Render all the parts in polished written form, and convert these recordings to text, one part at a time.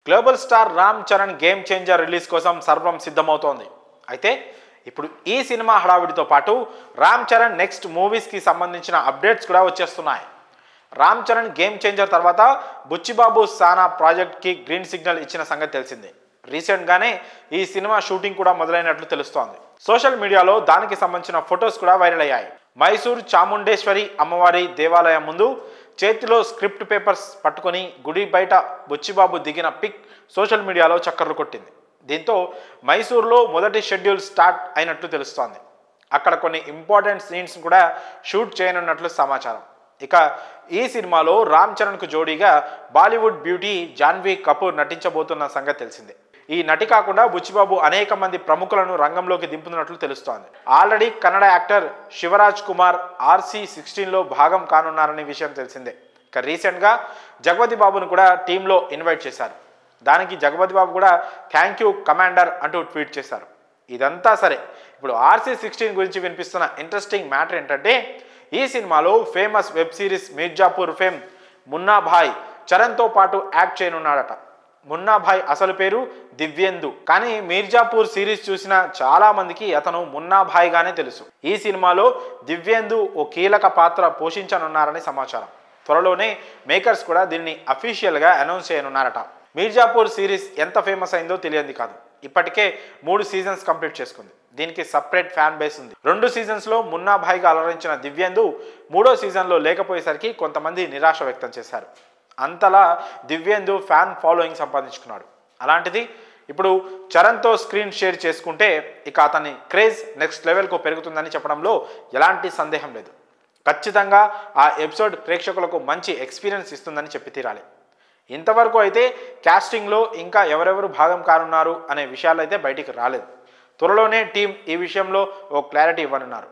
Global star Ram Charan game changer release కోసం సర్వం సిద్ధమవుతోంది. అయితే ఇప్పుడు ఈ సినిమా హడావిడితో పాటు రామ్ చరణ్ నెక్స్ట్ మూవీస్కి సంబంధించిన అప్డేట్స్ కూడా వచ్చేస్తున్నాయి. రామ్ చరణ్ గేమ్ చేంజర్ తర్వాత బుచ్చిబాబు సానా ప్రాజెక్ట్కి గ్రీన్ సిగ్నల్ ఇచ్చిన సంగతి తెలిసిందే. రీసెంట్గానే ఈ సినిమా షూటింగ్ కూడా మొదలైనట్లు తెలుస్తోంది. సోషల్ మీడియాలో దానికి సంబంధించిన ఫొటోస్ కూడా వైరల్ అయ్యాయి. మైసూర్ చాముండేశ్వరి అమ్మవారి దేవాలయం ముందు చేతిలో స్క్రిప్ట్ పేపర్స్ పట్టుకొని గుడి బయట బుచ్చిబాబు దిగిన పిక్ సోషల్ మీడియాలో చక్కర్లు కొట్టింది. దీంతో మైసూర్లో మొదటి షెడ్యూల్ స్టార్ట్ అయినట్లు తెలుస్తోంది. అక్కడ కొన్ని ఇంపార్టెంట్ సీన్స్ కూడా షూట్ చేయనున్నట్లు సమాచారం. ఇక ఈ సినిమాలో రామ్ చరణ్కు జోడీగా బాలీవుడ్ బ్యూటీ జాన్వీ కపూర్ నటించబోతున్న సంగతి తెలిసిందే. ఈ నటి కాకుండా బుచ్చిబాబు అనేక మంది ప్రముఖులను రంగంలోకి దింపుతున్నట్లు తెలుస్తోంది. ఆల్రెడీ కన్నడ యాక్టర్ శివరాజ్ కుమార్ RC16లో భాగం కానున్నారనే విషయం తెలిసిందే. ఇక రీసెంట్గా జగపతి బాబును కూడా టీంలో ఇన్వైట్ చేశారు. దానికి జగపతి బాబు కూడా థ్యాంక్ యూ కమాండర్ అంటూ ట్వీట్ చేశారు. ఇదంతా సరే, ఇప్పుడు RC16 గురించి వినిపిస్తున్న ఇంట్రెస్టింగ్ మ్యాటర్ ఏంటంటే, ఈ సినిమాలో famous web series Mirzapur fame Munna Bhai చరణ్తో పాటు యాక్ట్ చేయనున్నాడట. మున్నా భాయ్ అసలు పేరు దివ్యేందు, కానీ మీర్జాపూర్ సిరీస్ చూసిన చాలా మందికి అతను మున్నా భాయ్ గానే తెలుసు. ఈ సినిమాలో దివ్యేందు ఓ కీలక పాత్ర పోషించనున్నారని సమాచారం. త్వరలోనే మేకర్స్ కూడా దీన్ని అఫీషియల్గా అనౌన్స్ చేయనున్నారట. మీర్జాపూర్ సిరీస్ ఎంత ఫేమస్ అయిందో తెలియంది కాదు. ఇప్పటికే 3 సీజన్స్ కంప్లీట్ చేసుకుంది. దీనికి సపరేట్ ఫ్యాన్ బేస్ ఉంది. 2 సీజన్స్లో మున్నా భాయ్గా అలరించిన దివ్యేందు 3వ సీజన్లో లేకపోయేసరికి కొంతమంది నిరాశ వ్యక్తం చేశారు. అంతలా దివ్యేందు ఫ్యాన్ ఫాలోయింగ్ సంపాదించుకున్నాడు. అలాంటిది ఇప్పుడు చరణ్తో స్క్రీన్ షేర్ చేసుకుంటే ఇక అతని క్రేజ్ నెక్స్ట్ లెవెల్కు పెరుగుతుందని చెప్పడంలో ఎలాంటి సందేహం లేదు. ఖచ్చితంగా ఆ ఎపిసోడ్ ప్రేక్షకులకు మంచి ఎక్స్పీరియన్స్ ఇస్తుందని చెప్పి తీరాలి. ఇంతవరకు అయితే కాస్టింగ్లో ఇంకా ఎవరెవరు భాగం కానున్నారు అనే విషయాలు అయితే బయటికి రాలేదు. త్వరలోనే టీం ఈ విషయంలో ఓ క్లారిటీ ఇవ్వనున్నారు.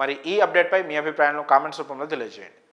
మరి ఈ అప్డేట్పై మీ అభిప్రాయాలను కామెంట్స్ రూపంలో తెలియజేయండి.